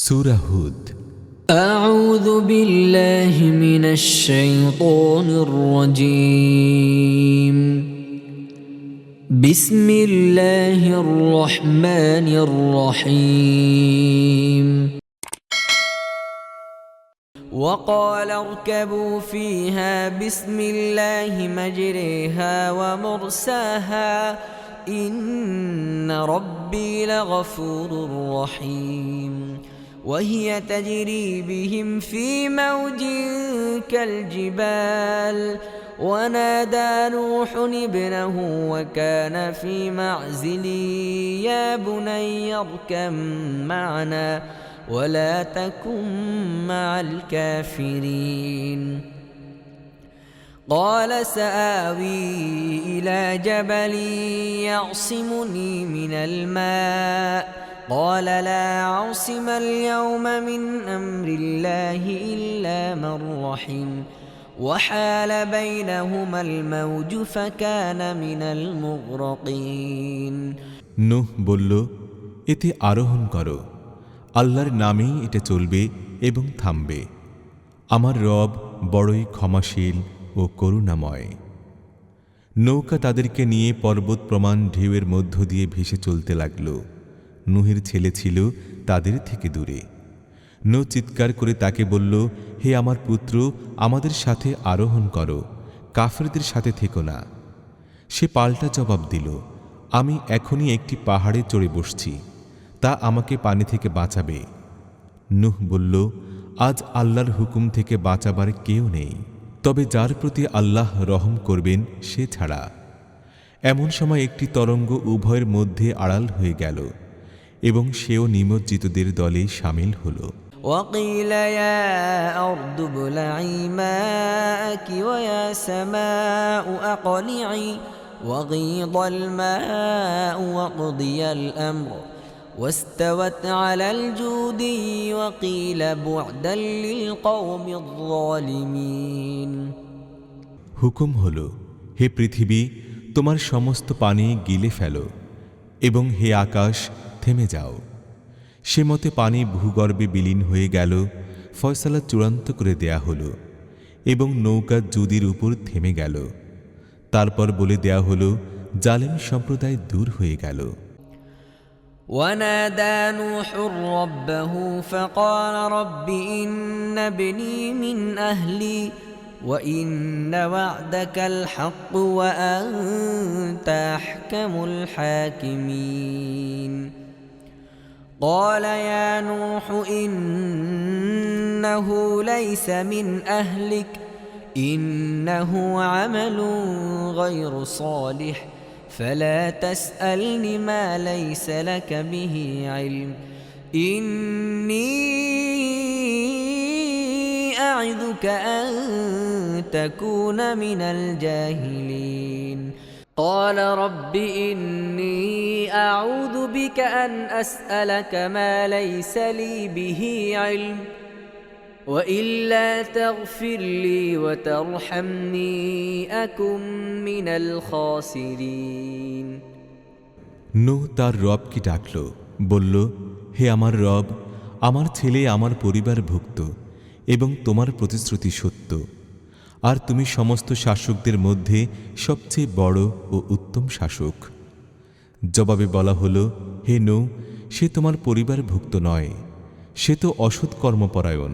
সূরা হুদ। أعوذ بالله من الشيطان الرجيم بسم الله الرحمن الرحيم وقال اركبوا فيها بسم الله مجريها ومرساها إن ربي لغفور رحيم وهي تجري بهم في موج كالجبال ونادى نوح ابنه وكان في معزل يا بني اركب معنا ولا تكن مع الكافرين قال سآوي إلى جبل يعصمني من الماء قال لا عاصم اليوم من أمر الله إلا من رحم وحال بينهما الموج فكان من المغرقين নূহ বলল, এতে আরোহণ করো, আল্লাহর নামেই এটা চলবে এবং থামবে। আমার রব বড়ই ক্ষমাশীল ও করুণাময়। নৌকা তাদেরকে নিয়ে পর্বত প্রমাণ ঢেউয়ের মধ্য দিয়ে ভেসে চলতে লাগল। নূহের ছেলে ছিল তাদের থেকে দূরে। নূহ চিৎকার করে তাকে বলল, হে আমার পুত্র, আমাদের সাথে আরোহণ করো, কাফেরদের সাথে থেকো না। সে পাল্টা জবাব দিল, আমি এখনই একটি পাহাড়ে চড়ে বসছি, তা আমাকে পানি থেকে বাঁচাবে। নূহ বলল, আজ আল্লাহর হুকুম থেকে বাঁচাবার কেউ নেই, তবে যার প্রতি আল্লাহ রহম করবেন সে ছাড়া। এমন সময় একটি তরঙ্গ উভয়ের মধ্যে আড়াল হয়ে গেল এবং সেও নিমজ্জিতদের দলে শামিল হল। وقيل يا أرض ابلعي ماءك ويا سماء أقلعي وغيض الماء وقضي الأمر واستوت على الجودي وقيل بعدا للقوم الظالمين হুকুম হল, হে পৃথিবী, তোমার সমস্ত পানি গিলে ফেলো এবং হে আকাশ, থেমে যাও। সে মতে পানি ভূগর্ভে বিলীন হয়ে গেল, ফয়সালা চূড়ান্ত করে দেয়া হল এবং নৌকা জুদির উপর থেমে গেল। তারপর বলে দেয়া হল, জালেম সম্প্রদায় দূর হয়ে গেল। ونادى نوح ربه فقال رب إن ابني من أهلي وإن وعدك الحق وأنت أحكم الحاكمين قال يا نوح إنه ليس من أهلك إنه عمل غير صالح فلا تسألني ما ليس لك به علم إني أعظك أن تكون من الجاهلين قال رب إني أعوذ بك أن أسألك ما ليس لي به علم وإلا تغفر لي وترحمني أكن من الخاسرين নূহ তার রবকে ডাকল, বলল, হে আমার রব, আমার ছেলে আমার পরিবারভুক্ত এবং তোমার প্রতিশ্রুতি সত্য, আর তুমি সমস্ত শাসকদের মধ্যে সবচেয়ে বড় ও উত্তম শাসক। জবাবে বলা হল, হে নূহ, সে তোমার পরিবারভুক্ত নয়, সে তো অসৎ কর্মপরায়ণ।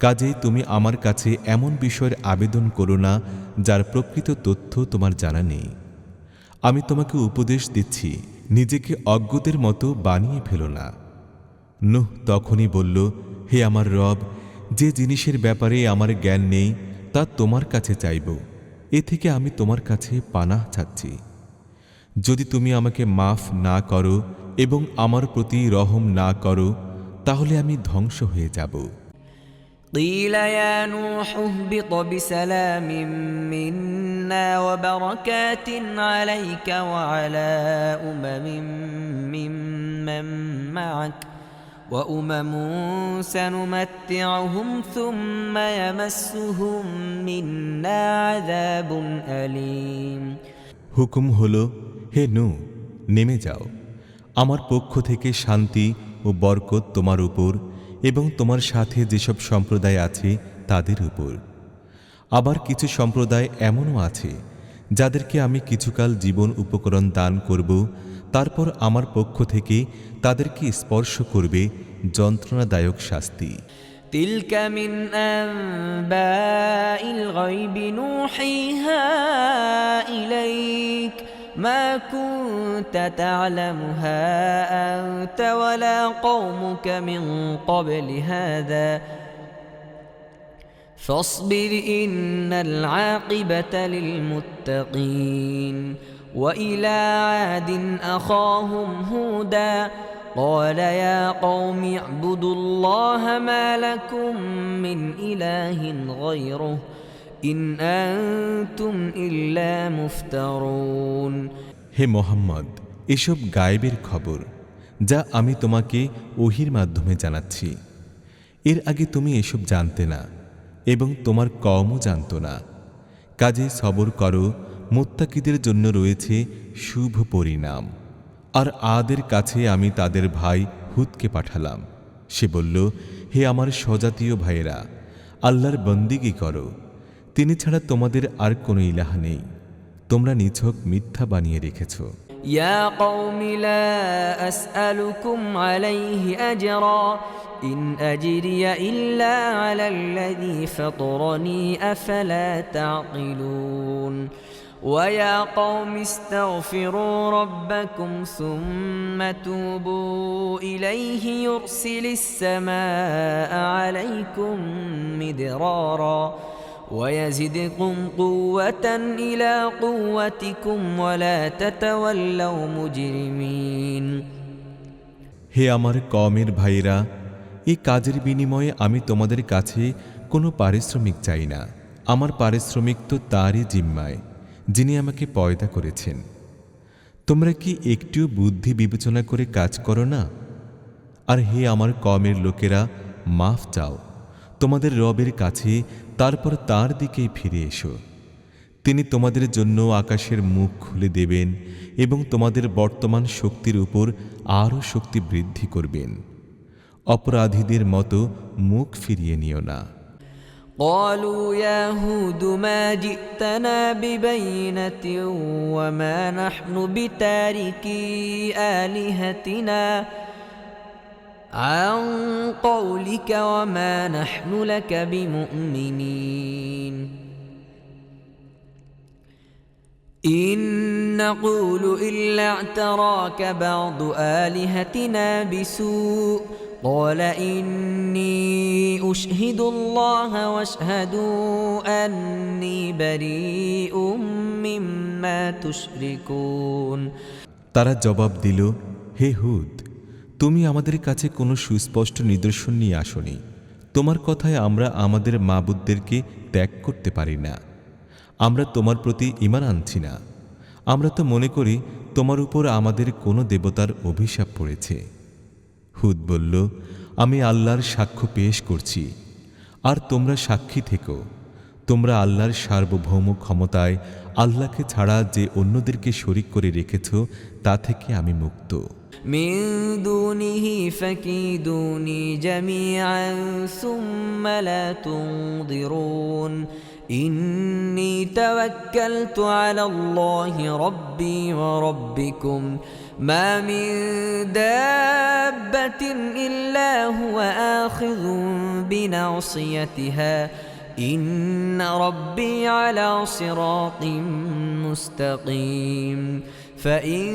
কাজেই তুমি আমার কাছে এমন বিষয়ের আবেদন করো না যার প্রকৃত তথ্য তোমার জানা নেই। আমি তোমাকে উপদেশ দিচ্ছি, নিজেকে অজ্ঞদের মতো বানিয়ে ফেলো না। নূহ তখনই বলল, হে আমার রব, যে জিনিসের ব্যাপারে আমার জ্ঞান নেই তা তোমার কাছে চাইব, এ থেকে আমি তোমার কাছে পানাহ চাচ্ছি। যদি তুমি আমাকে মাফ না করো এবং আমার প্রতি রহম না করো, তাহলে আমি ধ্বংস হয়ে যাব। قيل يا نوح اهبط بسلام منا وبركات عليك وعلى ممن معك وأمم سنمتعهم ثم يمسهم منا عذاب أليم হুকুম হল, হে নূহ, নেমে যাও, আমার পক্ষ থেকে শান্তি ও বরকত তোমার উপর এবং তোমার সাথে যেসব সম্প্রদায় আছে তাদের উপর। আবার কিছু সম্প্রদায় এমনও আছে যাদেরকে আমি কিছুকাল জীবন উপকরণ দান করব, তারপর আমার পক্ষ থেকে তাদেরকে স্পর্শ করবে যন্ত্রণাদায়ক শাস্তি। تلك من أنباء الغيب نوحيها إليك ما كنت تعلمها أنت ولا قومك من قبل هذا فاصبر إن العاقبة للمتقين وإلى عاد أخاهم هودا قال يا قوم اعبدوا الله ما لكم من إله غيره إن أنتم إلا مفترون। হে মোহাম্মদ, এসব গায়েবের খবর যা আমি তোমাকে ওহির মাধ্যমে জানাচ্ছি। এর আগে তুমি এসব জানতে না এবং তোমার কওমও জানত না। কাজে সবর করো, মুত্তাকিদের জন্য রয়েছে শুভ পরিণাম। আর আদের কাছে আমি তাদের ভাই হুদকে পাঠালাম। সে বলল, হে আমার স্বজাতীয় ভাইয়েরা, আল্লাহর বন্দিগি করো, তিনি ছাড়া তোমাদের আর কোনো ইলাহ নেই। তোমরা নিছক মিথ্যা বানিয়ে রেখেছ। يا قوم لا أسألكم عليه أجرا إن أجري إلا على الذي فطرني أفلا تعقلون ويا قوم استغفروا ربكم ثم توبوا إليه يرسل السماء عليكم مدرارا ويزدكم قوة إلى قوتكم ولا تتولوا مجرمين। হে আমার কওমের ভাইয়েরা, এই কাজের বিনিময়ে আমি তোমাদের কাছে কোনো পারিশ্রমিক চাই না। আমার পারিশ্রমিক তো তারই জিম্মায়, যিনি আমাকে পয়দা করেছেন। তোমরা কি একটুও বুদ্ধি বিবেচনা করে কাজ করো না? আর হে আমার কওমের লোকেরা, মাফ চাও তোমাদের রবের কাছে, তারপর তার দিকেই ফিরে এসো। তিনি তোমাদের জন্য আকাশের মুখ খুলে দেবেন এবং তোমাদের বর্তমান শক্তির উপর আরও শক্তি বৃদ্ধি করবেন। অপরাধীদের মতো মুখ ফিরিয়ে নিও না। قالوا يا هود ما جئتنا ببينة وما نحن بتاركي آلهتنا عن قولك وما نحن لك بمؤمنين إن نقول إلا اعتراك بعض آلهتنا بسوء قال إني أشهد الله واشهدوا أني بريء مما تشركون। তারা জবাব দিল, হে হুদ, তুমি আমাদের কাছে কোনো সুস্পষ্ট নিদর্শন নিয়ে আসনি। তোমার কথায় আমরা আমাদের মাবুদদেরকে ত্যাগ করতে পারি না। আমরা তোমার প্রতি ঈমান আনছি না। আমরা তো মনে করি তোমার উপর আমাদের কোনো দেবতার অভিশাপ পড়েছে। হুদ বলল, আমি আল্লাহর সাক্ষ্য পেশ করছি, আর তোমরা সাক্ষী থেকো। তোমরা আল্লাহর সার্বভৌম ক্ষমতায় আল্লাহকে ছাড়া যে অন্যদেরকে শরিক করে রেখেছ তা থেকে আমি মুক্ত। من دونه فكيدوني جميعا ثم لا تنظرون إني توكلت على الله ربي وربكم ما من دابة إلا هو آخذ بناصيتها إن ربي على صراط مستقيم فإن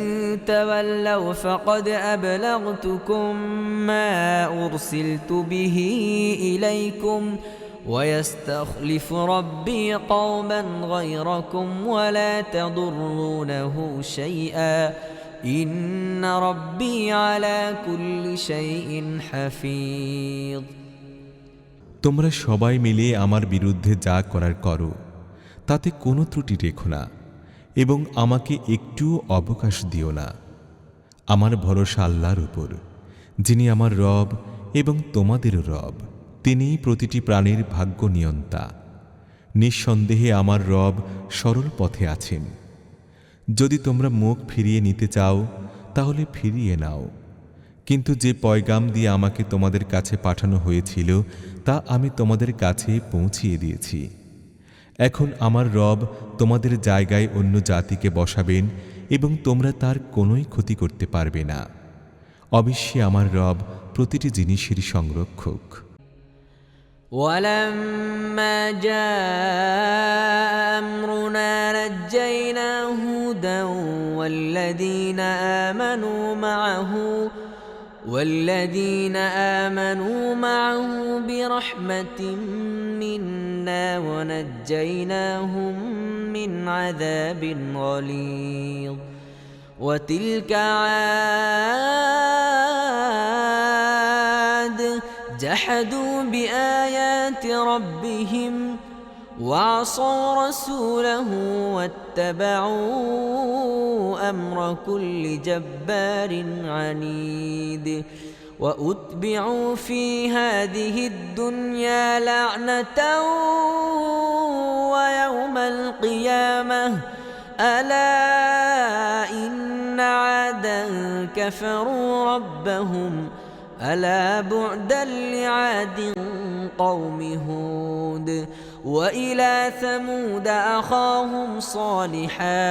تولوا فقد أبلغتكم ما أرسلت به إليكم ويستخلف ربي قوما غيركم ولا تضرونه شيئا إن ربي على كل شيء حفيظ। তোমরা সবাই মিলে আমার বিরুদ্ধে যা করার করো, তাতে কোনো ত্রুটি রেখো না এবং আমাকে একটুও অবকাশ দিও না। আমার ভরসা আল্লাহর উপর, যিনি আমার রব এবং তোমাদেরও রব। তিনিই প্রতিটি প্রাণীর ভাগ্য নিয়ন্তা। নিঃসন্দেহে আমার রব সরল পথে আছেন। যদি তোমরা মুখ ফিরিয়ে নিতে চাও তাহলে ফিরিয়ে নাও, কিন্তু যে পয়গাম দিয়ে আমাকে তোমাদের কাছে পাঠানো হয়েছিল তা আমি তোমাদের কাছে পৌঁছিয়ে দিয়েছি। এখন আমার রব তোমাদের জায়গায় অন্য জাতিকে বসাবেন এবং তোমরা তার কোনোই ক্ষতি করতে পারবে না। অবশ্যই আমার রব প্রতিটি জিনিসের সংরক্ষক। ولما جاء أمرنا نجينا هودا والذين آمنوا معه برحمة منا ونجيناهم من عذاب غليظ وتلك عاد جحدوا بآيات ربهم وعصوا رسوله واتبعوا أمر كل جبار عنيد وأتبعوا في هذه الدنيا لعنة ويوم القيامة ألا إن عادا كفروا ربهم ألا بعدا لعاد قوم هود وإلى ثمود أخاهم صالحا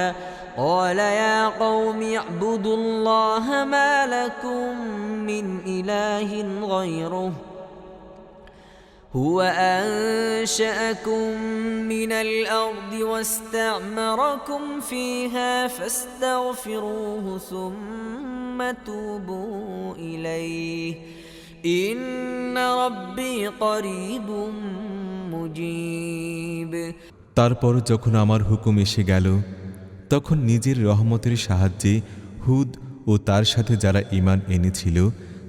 قال يا قوم اعبدوا الله ما لكم من إله غيره هو أنشأكم من الأرض واستعمركم فيها فاستغفروه ثم توبوا إليه إن ربي قريب مجيب। তারপর যখন আমার হুকুম এসে গেল তখন নিজের রহমতের সাহায্যে হুদ ও তার সাথে যারা ঈমান এনেছিল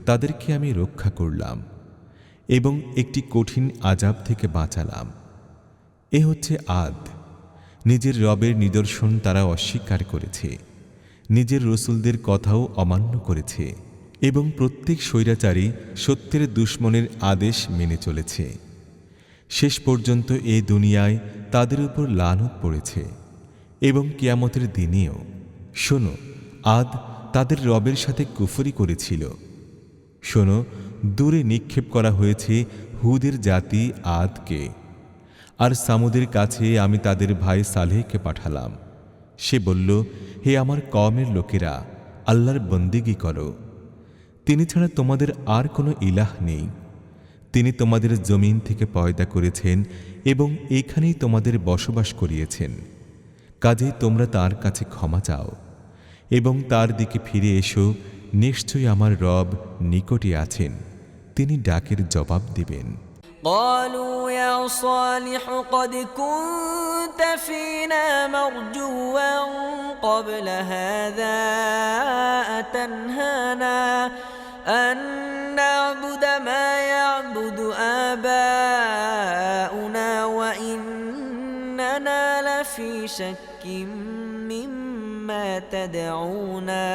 তাদেরকে আমি রক্ষা করলাম এবং একটি কঠিন আযাব থেকে বাঁচালাম। এ হচ্ছে আদ। নিজের রবের নিদর্শন তারা অস্বীকার করেছে, নিজের রসুলদের কথাও অমান্য করেছে এবং প্রত্যেক স্বৈরাচারী সত্যের দুশমনের আদেশ মেনে চলেছে। শেষ পর্যন্ত এ দুনিয়ায় তাদের উপর লানত পড়েছে এবং কিয়ামতের দিনেও। শোনো, আদ তাদের রবের সাথে কুফরি করেছিল। শোনো, দূরে নিক্ষেপ করা হয়েছে হুদের জাতি আদকে, আর সামুদের কাছে আমি তাদের ভাই সালেহকে পাঠালাম। সে বলল, হে আমার কওমের লোকেরা, আল্লাহর বন্দেগী করো। তিনি ছাড়া তোমাদের আর কোনো ইলাহ নেই। তিনি তোমাদের জমিন থেকে পয়দা করেছেন এবং এইখানেই তোমাদের বসবাস করিয়েছেন। কাজেই তোমরা তার কাছে ক্ষমা চাও এবং তার দিকে ফিরে এসো। নিশ্চয়ই আমার রব নিকটে আছেন, তিনি ডাকের জবাব দিবেন। قالوا يا صالح قد كنت فينا مرجوا قبل هذا أتنهانا أن نعبد ما يعبد آباؤنا وإننا لفي شك مما تدعونا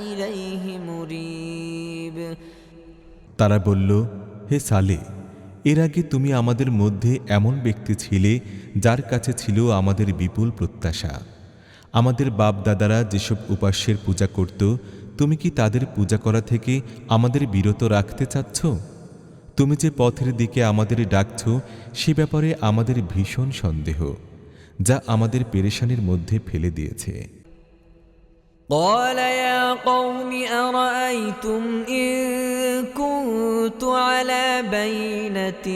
إليه مريب। তারা বলল, হে সালে, এর আগে তুমি আমাদের মধ্যে এমন ব্যক্তি ছিলে যার কাছে ছিল আমাদের বিপুল প্রত্যাশা। আমাদের বাপ দাদারা যেসব উপাস্যের পূজা করত, তুমি কি তাদের পূজা করা থেকে আমাদের বিরত রাখতে চাচ্ছ? তুমি যে পথের দিকে আমাদের ডাকছ সে ব্যাপারে আমাদের ভীষণ সন্দেহ, যা আমাদের পেরেশানির মধ্যে ফেলে দিয়েছে। قال يا قوم أرأيتم إن كنت على بينة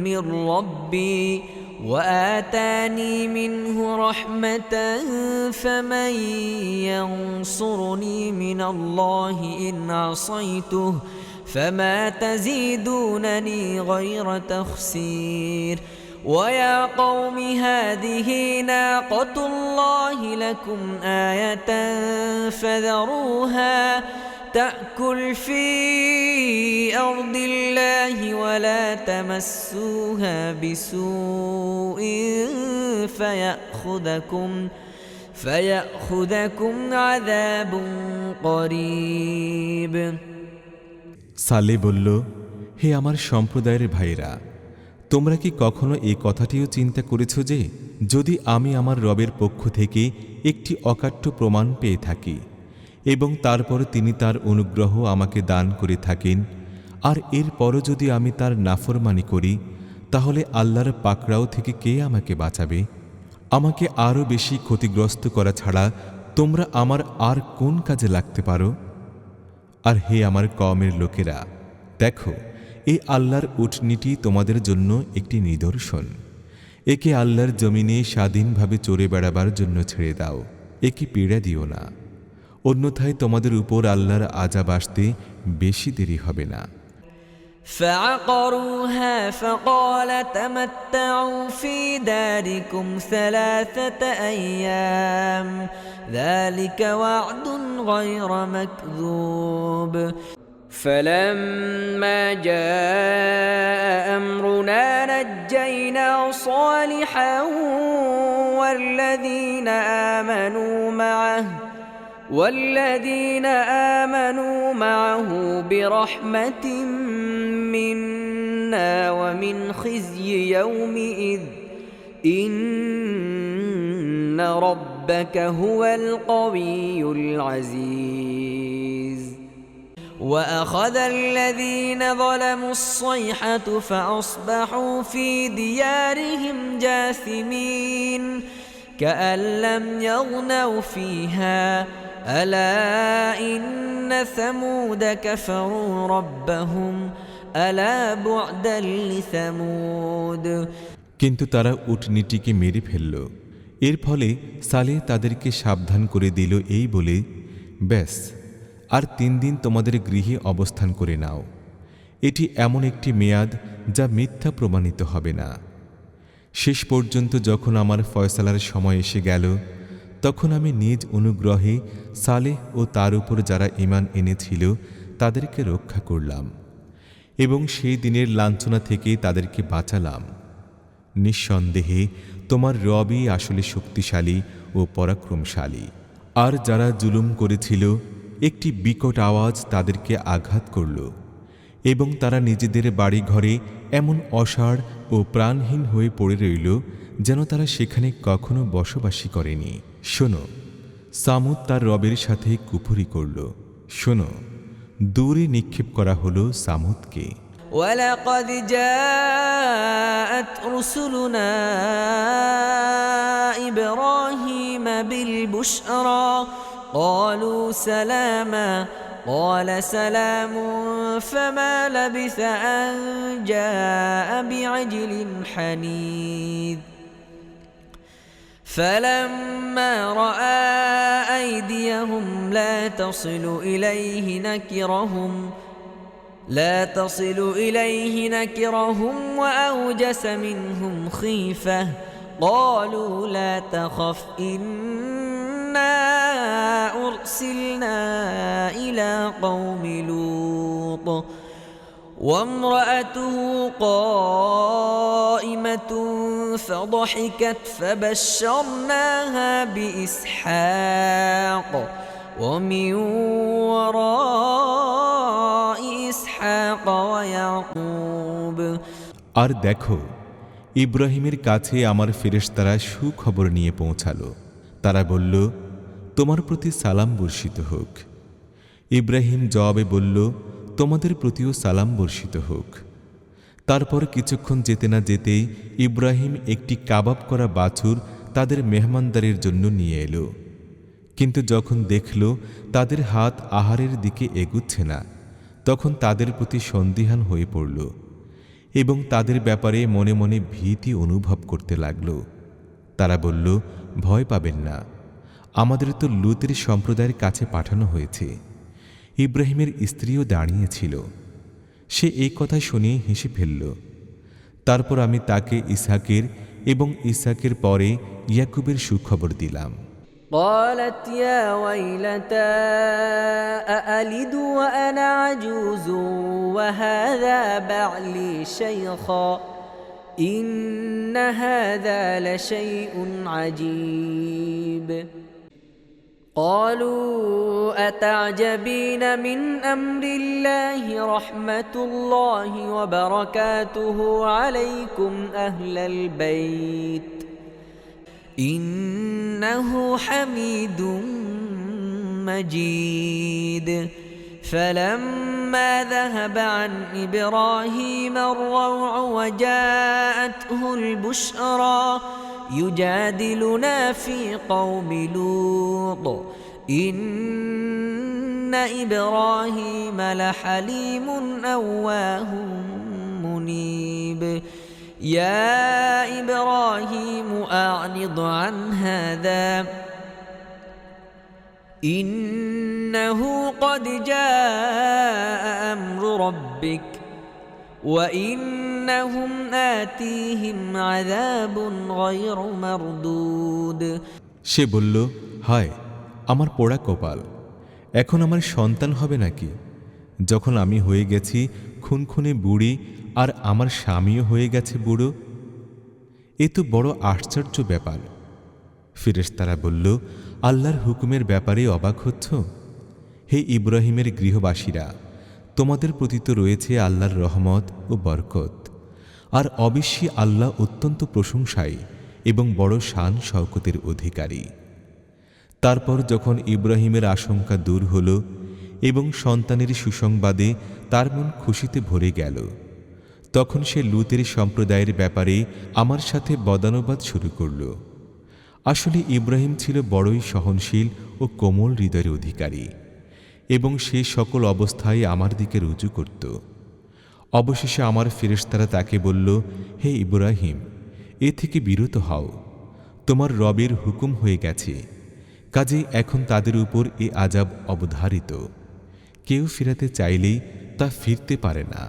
من ربي وآتاني منه رحمة فمن ينصرني من الله إن عصيته فما تزيدونني غير تخسير ويا قوم هذه ناقة الله لكم آية فذروها تأكل في أرض الله ولا تمسوها بسوء فيأخذكم عذاب قريب। সালে বলল, হে আমার সম্প্রদায়ের ভাইরা, তোমরা কি কখনো এই কথাটিও চিন্তা করেছ যে যদি আমি আমার রবের পক্ষ থেকে একটি অকাট্য প্রমাণ পেয়ে থাকি এবং তারপর তিনি তার অনুগ্রহ আমাকে দান করে থাকেন, আর এরপরও যদি আমি তার নাফরমানি করি, তাহলে আল্লাহর পাকড়াও থেকে কে আমাকে বাঁচাবে? আমাকে আরও বেশি ক্ষতিগ্রস্ত করা ছাড়া তোমরা আমার আর কোন কাজে লাগতে পারো? আর হে আমার কওমের লোকেরা, দেখো, এই আল্লাহর উটনীটি তোমাদের জন্য একটি নিদর্শন। একে আল্লাহর জমিনে স্বাধীনভাবে চড়ে বেড়াবার জন্য ছেড়ে দাও, একে পীড়া দিও না, অন্যথায় তোমাদের উপর আল্লাহর আযাব আসতে বেশি দেরি হবে না। فعقروها فقال تمتعوا في داركم 3 أيام ذلك وعد غير مكذوب فلما جاء أمرنا نجينا صالحا والذين آمنوا معه برحمة منا ومن خزي يومئذ إن ربك هو القوي العزيز وأخذ الذين ظلموا الصيحة فأصبحوا في ديارهم جاثمين كأن لم يغنوا فيها ألا إن ثمود كفروا ربهم ألا بعدا لثمود কিন্তু তারা উটনীটিকে মেরে ফেলল। এর ফলে সালেহ তাদেরকে সাবধান করে দিল এই বলে, ব্যাস, আর 3 দিন তোমাদের গৃহে অবস্থান করে নাও। এটি এমন একটি মেয়াদ যা মিথ্যা প্রমাণিত হবে না। শেষ পর্যন্ত যখন আমার ফয়সালার সময় এসে গেল, তখন আমি নিজ অনুগ্রহে সালেহ ও তার উপর যারা ঈমান এনেছিল তাদেরকে রক্ষা করলাম এবং সেই দিনের লাঞ্ছনা থেকে তাদেরকে বাঁচালাম। নিঃসন্দেহে তোমার রবই আসলে শক্তিশালী ও পরাক্রমশালী। আর যারা জুলুম করেছিল, একটি বিকট আওয়াজ তাদেরকে আঘাত করল এবং তারা নিজেদের বাড়িঘরে এমন অসাড় ও প্রাণহীন হয়ে পড়ে রইল যেন তারা সেখানে কখনো বসবাসী করেনি। শোনো, সামুদ তার রবের সাথে কুফরি করল। শোনো, দূরে নিক্ষেপ করা হলো সামুদকে। ولقد جاءت رسلنا إبراهيم بالبشرى قالوا سلاما قال سلام فما لبث أن جاء بعجل حنيذ فلما رأى أيديهم لا تصل إليه نكرهم وأوجس منهم خيفة قالوا لا تخف إنا أرسلنا إلى قوم لوط وامرأته قائمة فضحكت فبشرناها بإسحاق ومن وراء إسحاق ويعقوب আর দেখো, ইব্রাহিমের কাছে আমার ফেরেশতারা সুখবর নিয়ে পৌঁছালো। তারা বলল, তোমার প্রতি সালাম বর্ষিত হোক। ইব্রাহিম জবাবে বলল, তোমাদের প্রতিও সালাম বর্ষিত হোক। তারপর কিছুক্ষণ যেতে না যেতেই ইব্রাহিম একটি কাবাব করা বাছুর তাদের মেহমানদারের জন্য নিয়ে এলো। কিন্তু যখন দেখল তাদের হাত আহারের দিকে এগুচ্ছে না, তখন তাদের প্রতি সন্দিহান হয়ে পড়ল এবং তাদের ব্যাপারে মনে মনে ভীতি অনুভব করতে লাগল। তারা বলল, ভয় পাবেন না, আমাদের তো লূতের সম্প্রদায়ের কাছে পাঠানো হয়েছে। ইব্রাহিমের স্ত্রীও দাঁড়িয়েছিল। সে এই কথা শুনে হেসে ফেলল। তারপর আমি তাকে ইসহাকের এবং ইসহাকের পরে ইয়াকুবের সুখবর দিলাম। قالت يا ويلتى أألد وأنا عجوز وهذا بعلي شيخا إن هذا لشيء عجيب قالوا أتعجبين من أمر الله رحمة الله وبركاته عليكم أهل البيت إنه حميد مجيد فلما ذهب عن إبراهيم الروع وجاءته البشرى يجادلنا في قوم لوط إن إبراهيم لحليم أواه منيب يا إبراهيم أعرض عن هذا إنه قد جاء أمر ربك وإنهم آتيهم عذاب غير مردود সে বলল, হায় আমার পোড়া কপাল, এখন আমার সন্তান হবে নাকি, যখন আমি হয়ে গেছি খুনখুনে বুড়ি আর আমার স্বামীও হয়ে গেছে বুড়ো? এ তো বড় আশ্চর্য ব্যাপার। ফেরেশতারা বলল, আল্লাহর হুকুমের ব্যাপারে অবাক হচ্ছ? হে ইব্রাহিমের গৃহবাসীরা, তোমাদের প্রতি তো রয়েছে আল্লাহর রহমত ও বরকত, আর অবশ্যই আল্লাহ অত্যন্ত প্রশংসায় এবং বড় শান শওকতের অধিকারী। তারপর যখন ইব্রাহিমের আশঙ্কা দূর হল এবং সন্তানের সুসংবাদে তার মন খুশিতে ভরে গেল, তখন সে লূতের সম্প্রদায়ের ব্যাপারে আমার সাথে বদানুবাদ শুরু করল। আসলে ইব্রাহিম ছিল বড়ই সহনশীল ও কোমল হৃদয়ের অধিকারী এবং সে সকল অবস্থায় আমার দিকে রুজু করত। অবশেষে আমার ফেরেশতারা তাকে বলল, হে ইব্রাহিম, এ থেকে বিরত হও, তোমার রবের হুকুম হয়ে গেছে, কাজেই এখন তাদের উপর এ আযাব অবধারিত, কেউ ফিরাতে চাইলেই তা ফিরতে পারে না।